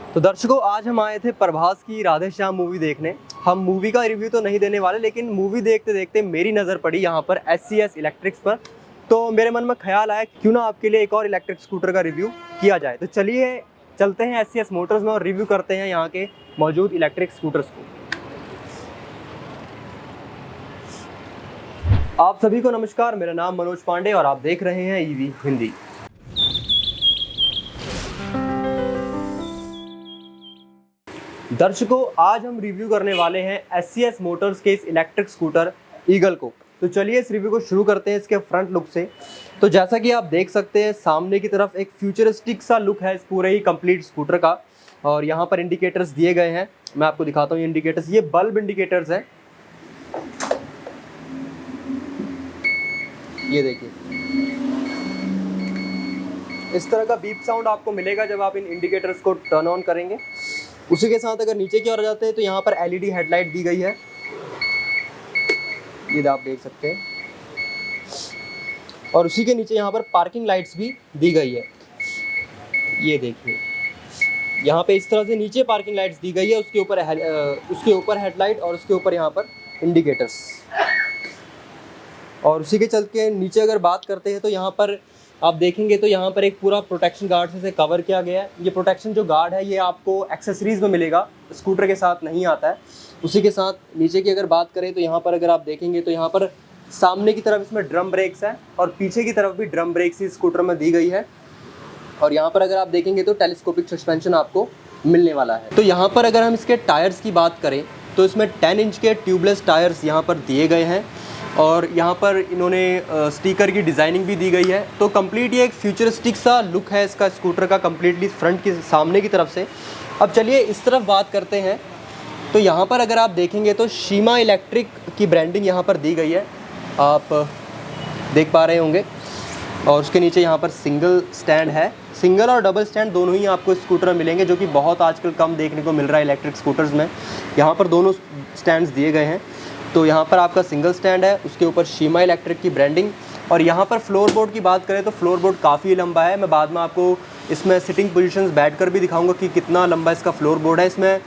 तो दर्शकों, आज हम आए थे प्रभास की राधे श्याम मूवी देखने। हम मूवी का रिव्यू तो नहीं देने वाले, लेकिन मूवी देखते देखते मेरी नज़र पड़ी यहाँ पर SCS इलेक्ट्रिक्स पर। तो मेरे मन में ख्याल आया क्यों ना आपके लिए एक और इलेक्ट्रिक स्कूटर का रिव्यू किया जाए। तो चलिए चलते हैं SCS मोटर्स में और रिव्यू करते हैं यहाँ के मौजूद इलेक्ट्रिक स्कूटर्स को। आप सभी को नमस्कार, मेरा नाम मनोज पांडे और आप देख रहे हैं EV हिंदी। दर्शकों, आज हम रिव्यू करने वाले हैं SCS मोटर्स के इस इलेक्ट्रिक स्कूटर ईगल को। तो चलिए इस रिव्यू को शुरू करते हैं इसके फ्रंट लुक से। तो जैसा कि आप देख सकते हैं, सामने की तरफ एक फ्यूचरिस्टिक सा लुक है इस पूरे ही कंप्लीट स्कूटर का। और यहाँ पर इंडिकेटर्स दिए गए हैं, मैं आपको दिखाता हूँ। ये इंडिकेटर्स, ये बल्ब इंडिकेटर्स हैं। ये देखिए, इस तरह का बीप साउंड आपको मिलेगा जब आप इन इंडिकेटर्स को टर्न ऑन करेंगे। उसी के साथ अगर नीचे की ओर जाते हैं तो यहाँ पर LED हेडलाइट दी गई है, ये आप देख सकते हैं। और उसी के नीचे यहाँ पर पार्किंग लाइट्स भी दी गई है। ये देखिए, यहाँ पे इस तरह से नीचे पार्किंग लाइट्स दी गई है, उसके ऊपर हेडलाइट और उसके ऊपर यहाँ पर इंडिकेटर्स। और उसी के चल के नीचे अगर बात करते हैं तो यहाँ पर आप देखेंगे तो यहाँ पर एक पूरा प्रोटेक्शन गार्ड से कवर किया गया है। ये प्रोटेक्शन जो गार्ड है ये आपको एक्सेसरीज़ में मिलेगा, स्कूटर के साथ नहीं आता है। उसी के साथ नीचे की अगर बात करें तो यहाँ पर अगर आप देखेंगे तो यहाँ पर सामने की तरफ इसमें ड्रम ब्रेक्स है और पीछे की तरफ भी ड्रम ब्रेक्स ही स्कूटर में दी गई है। और यहाँ पर अगर आप देखेंगे तो टेलीस्कोपिक सस्पेंशन आपको मिलने वाला है। तो यहाँ पर अगर हम इसके टायर्स की बात करें तो इसमें 10 इंच के ट्यूबलेस टायर्स यहाँ पर दिए गए हैं और यहाँ पर इन्होंने स्टिकर की डिज़ाइनिंग भी दी गई है। तो कंप्लीट ये एक फ्यूचरिस्टिक सा लुक है इसका स्कूटर का, कंप्लीटली फ्रंट की सामने की तरफ से। अब चलिए इस तरफ बात करते हैं। तो यहाँ पर अगर आप देखेंगे तो शीमा इलेक्ट्रिक की ब्रांडिंग यहाँ पर दी गई है, आप देख पा रहे होंगे। और उसके नीचे यहाँ पर सिंगल स्टैंड है, सिंगल और डबल स्टैंड दोनों ही आपको स्कूटर में मिलेंगे, जो कि बहुत आजकल कम देखने को मिल रहा है इलेक्ट्रिक स्कूटर्स में। यहाँ पर दोनों स्टैंड्स दिए गए हैं। तो यहाँ पर आपका सिंगल स्टैंड है, उसके ऊपर शीमा इलेक्ट्रिक की ब्रांडिंग। और यहाँ पर फ्लोर बोर्ड की बात करें तो फ्लोर बोर्ड काफ़ी लंबा है। मैं बाद में आपको इसमें सिटिंग पोजीशंस बैठकर भी दिखाऊंगा कि कितना लंबा इसका फ्लोर बोर्ड है। इसमें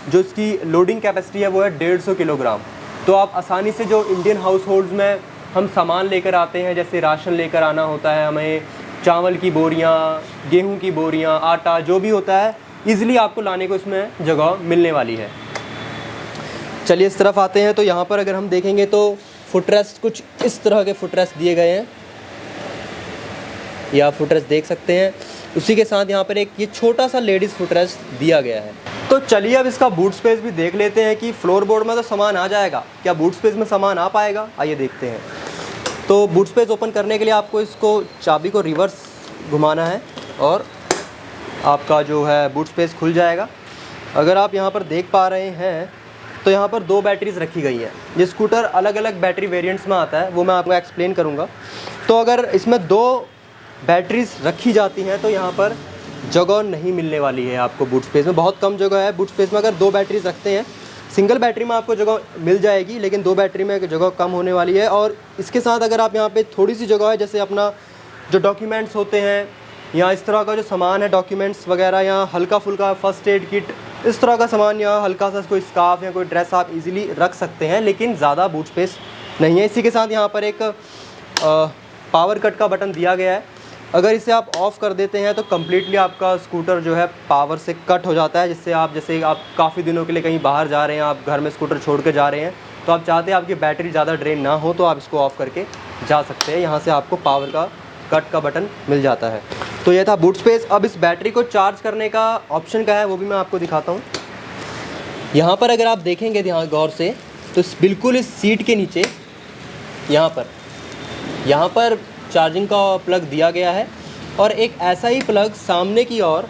जो इसकी लोडिंग कैपेसिटी है वो है 150 किलोग्राम। तो आप आसानी से जो इंडियन हाउस होल्ड्स में हम सामान लेकर आते हैं, जैसे राशन लेकर आना होता है हमें, चावल की बोरियाँ, गेहूँ की बोरियाँ, आटा जो भी होता है, ईज़िली आपको लाने को इसमें जगह मिलने वाली है। चलिए इस तरफ आते हैं। तो यहाँ पर अगर हम देखेंगे तो फुटरेस्ट कुछ इस तरह के फुटरेस्ट दिए गए हैं, ये आप फुटरेस्ट देख सकते हैं। उसी के साथ यहाँ पर एक ये छोटा सा लेडीज़ फुटरेस्ट दिया गया है। तो चलिए अब इसका बूट स्पेस भी देख लेते हैं कि फ्लोर बोर्ड में तो सामान आ जाएगा, क्या बूट स्पेस में सामान आ पाएगा, आइए देखते हैं। तो बूट स्पेस ओपन करने के लिए आपको इसको चाबी को रिवर्स घुमाना है और आपका जो है बूट स्पेस खुल जाएगा। अगर आप यहाँ पर देख पा रहे हैं तो यहाँ पर 2 बैटरीज़ रखी गई हैं। ये स्कूटर अलग अलग बैटरी वेरिएंट्स में आता है, वो मैं आपको एक्सप्लेन करूँगा। तो अगर इसमें 2 बैटरीज़ रखी जाती हैं तो यहाँ पर जगह नहीं मिलने वाली है आपको बूट स्पेस में, बहुत कम जगह है बूट स्पेस में। अगर 2 बैटरीज़ रखते हैं, सिंगल बैटरी में आपको जगह मिल जाएगी, लेकिन 2 बैटरी में जगह कम होने वाली है। और इसके साथ अगर आप यहाँ पे थोड़ी सी जगह है, जैसे अपना जो डॉक्यूमेंट्स होते हैं या इस तरह का जो सामान है, डॉक्यूमेंट्स वगैरह, या हल्का फुल्का फर्स्ट एड किट, इस तरह का सामान, या हल्का सा कोई स्कार्फ या कोई ड्रेस आप इजीली रख सकते हैं, लेकिन ज़्यादा बूट स्पेस नहीं है। इसी के साथ यहाँ पर एक पावर कट का बटन दिया गया है। अगर इसे आप ऑफ़ कर देते हैं तो कम्प्लीटली आपका स्कूटर जो है पावर से कट हो जाता है, जिससे आप जैसे आप काफ़ी दिनों के लिए कहीं बाहर जा रहे हैं, आप घर में स्कूटर छोड़ के जा रहे हैं, तो आप चाहते हैं आपकी बैटरी ज़्यादा ड्रेन ना हो, तो आप इसको ऑफ़ करके जा सकते हैं। यहाँ से आपको पावर का कट का बटन मिल जाता है। तो यह था बूट स्पेस। अब इस बैटरी को चार्ज करने का ऑप्शन क्या है वो भी मैं आपको दिखाता हूँ। यहाँ पर अगर आप देखेंगे ध्यान गौर से तो बिल्कुल इस सीट के नीचे यहाँ पर चार्जिंग का प्लग दिया गया है और एक ऐसा ही प्लग सामने की ओर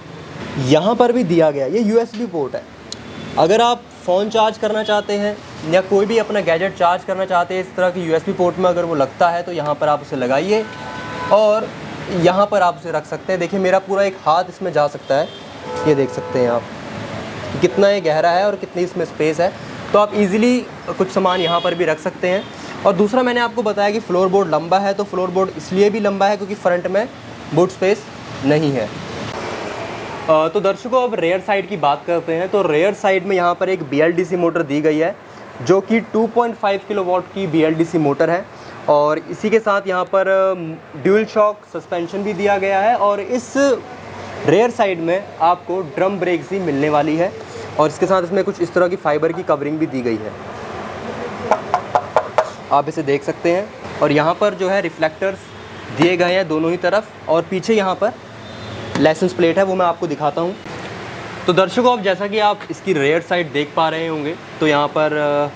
यहाँ पर भी दिया गया है। ये USB पोर्ट है। अगर आप फ़ोन चार्ज करना चाहते हैं या कोई भी अपना गैजेट चार्ज करना चाहते हैं, इस तरह की USB पोर्ट में अगर वो लगता है तो यहाँ पर आप उसे लगाइए और यहाँ पर आप उसे रख सकते हैं। देखिए मेरा पूरा एक हाथ इसमें जा सकता है, ये देख सकते हैं आप कितना ये गहरा है और कितनी इसमें स्पेस है। तो आप इजीली कुछ सामान यहाँ पर भी रख सकते हैं। और दूसरा मैंने आपको बताया कि फ्लोर बोर्ड लंबा है, तो फ्लोर बोर्ड इसलिए भी लंबा है क्योंकि फ्रंट में बूट स्पेस नहीं है। तो दर्शकों अब रेयर साइड की बात करते हैं। तो रेयर साइड में यहाँ पर एक BLDC मोटर दी गई है जो कि 2.5 किलोवाट की BLDC मोटर है, और इसी के साथ यहाँ पर ड्यूल शॉक सस्पेंशन भी दिया गया है, और इस रेयर साइड में आपको ड्रम ब्रेक्स भी मिलने वाली है, और इसके साथ इसमें कुछ इस तरह की फाइबर की कवरिंग भी दी गई है, आप इसे देख सकते हैं। और यहाँ पर जो है रिफ्लेक्टर्स दिए गए हैं दोनों ही तरफ, और पीछे यहाँ पर लाइसेंस प्लेट है, वो मैं आपको दिखाता हूँ। तो दर्शकों अब जैसा कि आप इसकी रेयर साइड देख पा रहे होंगे, तो यहाँ पर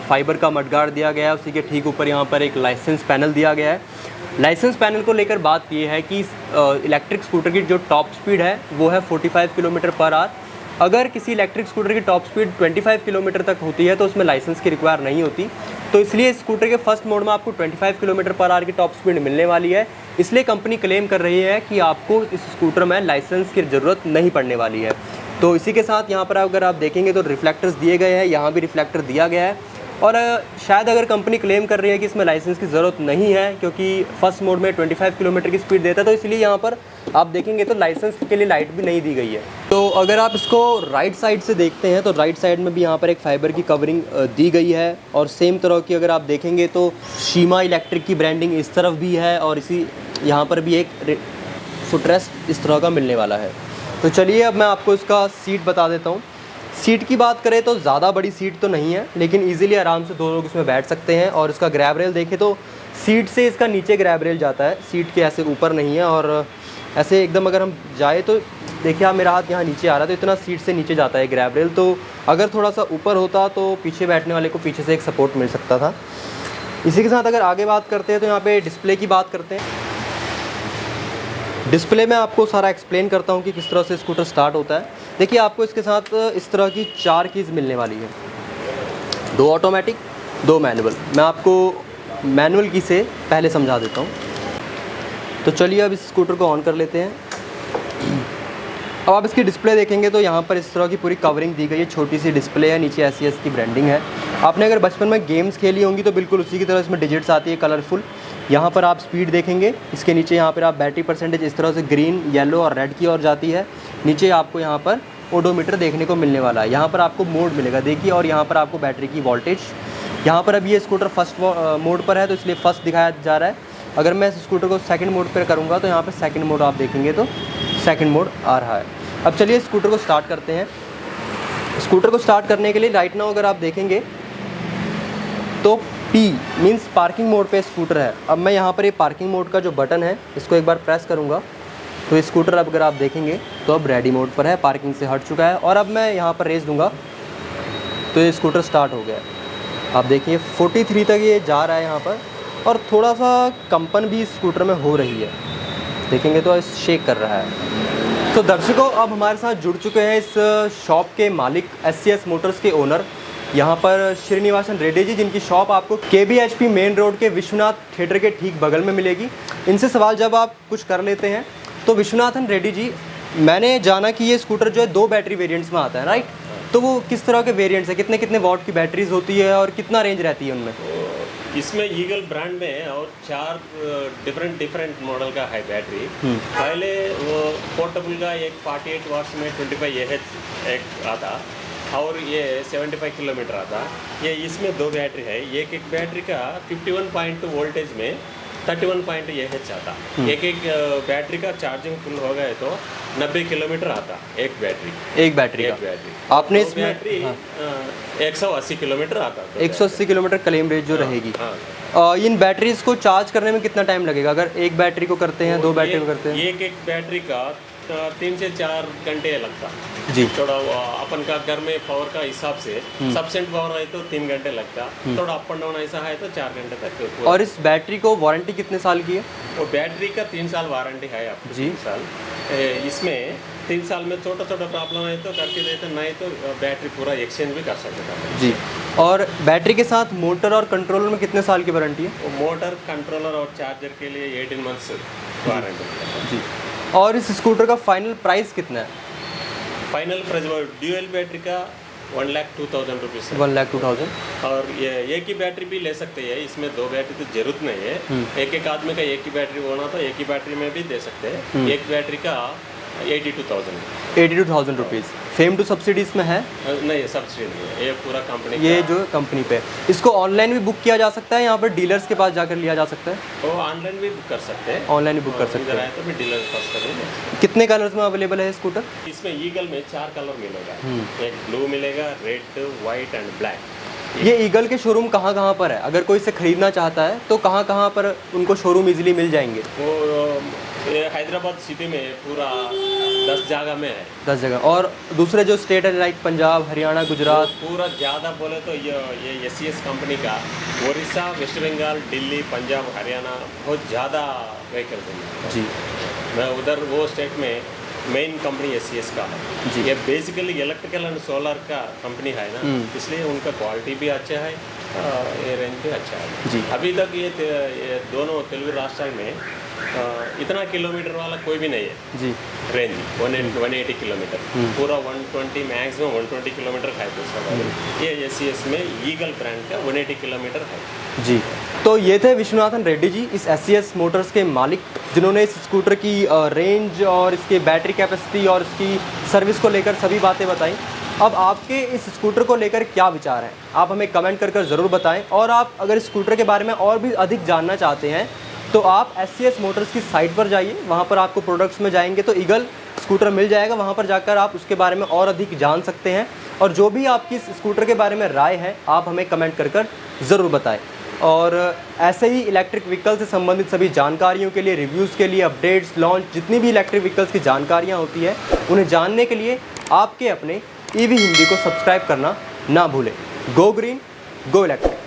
फाइबर का मडगार्ड दिया गया है, उसी के ठीक ऊपर यहाँ पर एक लाइसेंस पैनल दिया गया है। लाइसेंस पैनल को लेकर बात ये है कि इलेक्ट्रिक स्कूटर की जो टॉप स्पीड है वो है 45 किलोमीटर पर आवर। अगर किसी इलेक्ट्रिक स्कूटर की टॉप स्पीड 25 किलोमीटर तक होती है तो उसमें लाइसेंस की रिक्वायर नहीं होती। तो इसलिए स्कूटर के फर्स्ट मोड में आपको 25 किलोमीटर पर आवर की टॉप स्पीड मिलने वाली है। इसलिए कंपनी क्लेम कर रही है कि आपको इस स्कूटर में लाइसेंस की ज़रूरत नहीं पड़ने वाली है। तो इसी के साथ यहाँ पर अगर आप देखेंगे तो रिफ्लेक्टर्स दिए गए हैं, यहाँ भी रिफ्लेक्टर दिया गया है, और शायद अगर कंपनी क्लेम कर रही है कि इसमें लाइसेंस की ज़रूरत नहीं है क्योंकि फर्स्ट मोड में 25 किलोमीटर की स्पीड देता है, तो इसलिए यहाँ पर आप देखेंगे तो लाइसेंस के लिए लाइट भी नहीं दी गई है। तो अगर आप इसको राइट साइड से देखते हैं तो राइट साइड में भी यहाँ पर एक फाइबर की कवरिंग दी गई है, और सेम तरह की अगर आप देखेंगे तो शीमा इलेक्ट्रिक की ब्रांडिंग इस तरफ भी है, और इसी यहाँ पर भी एक फुटरेस्ट इस तरह का मिलने वाला है। तो चलिए अब मैं आपको इसका सीट बता देता हूँ। सीट की बात करें तो ज़्यादा बड़ी सीट तो नहीं है, लेकिन इजीली आराम से 2 लोग इसमें बैठ सकते हैं। और इसका ग्रैब रेल देखें तो सीट से इसका नीचे ग्रैब रेल जाता है, सीट के ऐसे ऊपर नहीं है। और ऐसे एकदम अगर हम जाए तो देखिए आप, मेरा हाथ यहाँ नीचे आ रहा है, तो इतना सीट से नीचे जाता है ग्रैब रेल। तो अगर थोड़ा सा ऊपर होता तो पीछे बैठने वाले को पीछे से एक सपोर्ट मिल सकता था। इसी के साथ अगर आगे बात करते हैं तो यहाँ पर डिस्प्ले की बात करते हैं। डिस्प्ले में आपको सारा एक्सप्लेन करता हूँ कि किस तरह से स्कूटर स्टार्ट होता है। देखिए आपको इसके साथ इस तरह की 4 कीज़ मिलने वाली है, 2 ऑटोमेटिक 2 मैनुअल। मैं आपको मैनुअल की से पहले समझा देता हूँ। तो चलिए अब इस स्कूटर को ऑन कर लेते हैं। अब आप इसकी डिस्प्ले देखेंगे तो यहाँ पर इस तरह की पूरी कवरिंग दी गई है, छोटी सी डिस्प्ले है, नीचे SES की ब्रांडिंग है। आपने अगर बचपन में गेम्स खेली होंगी तो बिल्कुल उसी की तरह इसमें डिजिट्स आती है कलरफुल। यहाँ पर आप स्पीड देखेंगे, इसके नीचे यहाँ पर आप बैटरी परसेंटेज इस तरह से ग्रीन, येलो और रेड की ओर जाती है। नीचे आपको यहाँ पर ओडोमीटर देखने को मिलने वाला है। यहाँ पर आपको मोड मिलेगा देखिए, और यहाँ पर आपको बैटरी की वोल्टेज। यहाँ पर अब ये स्कूटर फर्स्ट मोड पर है तो इसलिए फर्स्ट दिखाया जा रहा है। अगर मैं इस स्कूटर को सेकंड मोड पर करूँगा तो यहाँ पर सेकंड मोड आप देखेंगे तो सेकंड मोड आ रहा है। अब चलिए स्कूटर को स्टार्ट करते हैं। स्कूटर को स्टार्ट करने के लिए राइट नाउ अगर आप देखेंगे तो P मीन्स पार्किंग मोड पे स्कूटर है। अब मैं यहाँ पर ये पार्किंग मोड का जो बटन है इसको एक बार प्रेस करूँगा तो ये स्कूटर अब अगर आप देखेंगे तो अब रेडी मोड पर है, पार्किंग से हट चुका है। और अब मैं यहाँ पर रेस दूंगा तो ये स्कूटर स्टार्ट हो गया है। आप देखिए 43 तक ये जा रहा है यहाँ पर, और थोड़ा सा कंपन भी स्कूटर में हो रही है, देखेंगे तो शेक कर रहा है। तो दर्शकों अब हमारे साथ जुड़ चुके हैं इस शॉप के मालिक, SCS मोटर्स के ओनर, यहाँ पर श्रीनिवासन रेड्डी जी, जिनकी शॉप आपको KBHP मेन रोड के विश्वनाथ थिएटर के ठीक बगल में मिलेगी। इनसे सवाल जब आप कुछ कर लेते हैं तो विश्वनाथन रेड्डी जी, मैंने जाना कि ये स्कूटर जो है 2 बैटरी वेरिएंट्स में आता है, राइट? तो वो किस तरह के वेरिएंट्स है, कितने कितने वॉट की बैटरीज होती है और कितना रेंज रहती है उनमें? इसमें ईगल ब्रांड में है और 4 डिफरेंट मॉडल का है बैटरी। पहले वो पोर्टेबल का एक 48 वाट्स में 25 AH एक आता, और ये 75 किलोमीटर आता। ये इसमें 2 बैटरी है। एक बैटरी का 51.2 वोल्टेज में 31 AH आता। एक बैटरी का चार्जिंग फुल हो गए तो 90 किलोमीटर आता एक बैटरी आपने इसमें बैटरी 180 किलोमीटर आता। 180 किलोमीटर क्लेम रेंज जो रहेगी। इन बैटरीज को चार्ज करने में कितना टाइम लगेगा अगर एक बैटरी को करते हैं, 2 बैटरी को करते हैं? एक बैटरी का 3 से 4 घंटे लगता जी। थोड़ा अपन का घर में पावर का हिसाब से सफिशिएंट पावर है तो 3 घंटे लगता, थोड़ा अप एंड डाउन ऐसा है तो 4 घंटे तक। और इस बैटरी को वारंटी कितने साल की है? वो बैटरी का 3 साल वारंटी है आपको जी। 3 साल। इसमें 3 साल में छोटा छोटा प्रॉब्लम है तो करके देते, नहीं तो बैटरी पूरा एक्सचेंज भी कर सकते हैं जी। और बैटरी के साथ मोटर और कंट्रोलर में कितने साल की वारंटी है? वो मोटर, कंट्रोलर और चार्जर के लिए 18 मंथ्स वारंटी जी। और इस स्कूटर का फाइनल प्राइस कितना है? फाइनल प्राइस ड्यूअल बैटरी का 1,02,000 रुपीज़। 1,02,000। और ये एक ही बैटरी भी ले सकते हैं, इसमें 2 बैटरी तो जरूरत नहीं है। एक आदमी का एक ही बैटरी होना तो एक ही बैटरी में भी दे सकते हैं। एक बैटरी का 82,000। 82,000 रुपीज़। फेम टू सब्सिडी इसमें है? नहीं, सब्सिडी नहीं है, ये पूरा कंपनी ये जो कंपनी पे। इसको ऑनलाइन भी बुक किया जा सकता है, यहाँ पर डीलर्स के पास जाकर लिया जा सकता है? वो ऑनलाइन भी बुक कर सकते हैं। ऑनलाइन भी बुक कर सकते हैं। तो भी डीलर के पास करेंगे। कितने कलर्स में अवेलेबल है स्कूटर? इसमें ईगल में 4 कलर मिलेगा। एक ब्लू मिलेगा, रेड, वाइट एंड ब्लैक। ये ईगल के शोरूम कहाँ कहाँ पर है? अगर कोई इसे खरीदना चाहता है तो कहाँ कहाँ पर उनको शोरूम इजीली मिल जाएंगे? वो ये हैदराबाद सिटी में पूरा 10 जगह में है। 10 जगह। और दूसरे जो स्टेट है लाइक पंजाब, हरियाणा, गुजरात? पूरा ज़्यादा बोले तो ये SCS कंपनी का उड़ीसा, वेस्ट बंगाल, दिल्ली, पंजाब, हरियाणा बहुत ज़्यादा व्हीकल है जी। मैं उधर वो स्टेट में मेन कंपनी SCS का है जी। ये बेसिकली इलेक्ट्रिकल एंड सोलर का कंपनी है ना, इसलिए उनका क्वालिटी भी अच्छा है, ये रेंज भी अच्छा है जी। अभी तक ये दोनों तेलुगु राष्ट्र में इतना किलोमीटर वाला कोई भी नहीं है जी। रेंज 180 किलोमीटर, पूरा 120 मैक्सिमम 120 किलोमीटर है दूसरा। ये SCS में ईगल ब्रांड का 180 किलोमीटर है जी। तो ये थे विश्वनाथन रेड्डी जी, इस SCS मोटर्स के मालिक, जिन्होंने इस स्कूटर की रेंज और इसके बैटरी कैपेसिटी और इसकी सर्विस को लेकर सभी बातें बताई। अब आपके इस स्कूटर को लेकर क्या विचार हैं, आप हमें कमेंट कर ज़रूर बताएं। और आप अगर इस स्कूटर के बारे में और भी अधिक जानना चाहते हैं तो आप SCS मोटर्स की साइट पर जाइए, वहाँ पर आपको प्रोडक्ट्स में जाएंगे तो ईगल स्कूटर मिल जाएगा, वहाँ पर जाकर आप उसके बारे में और अधिक जान सकते हैं। और जो भी आपकी इस स्कूटर के बारे में राय है आप हमें कमेंट कर ज़रूर बताएं। और ऐसे ही इलेक्ट्रिक व्हीकल से संबंधित सभी जानकारियों के लिए, रिव्यूज़ के लिए, अपडेट्स, लॉन्च, जितनी भी इलेक्ट्रिक व्हीकल्स की जानकारियाँ होती है उन्हें जानने के लिए आपके अपने EV हिंदी को सब्सक्राइब करना ना भूलें। Go green, go electric.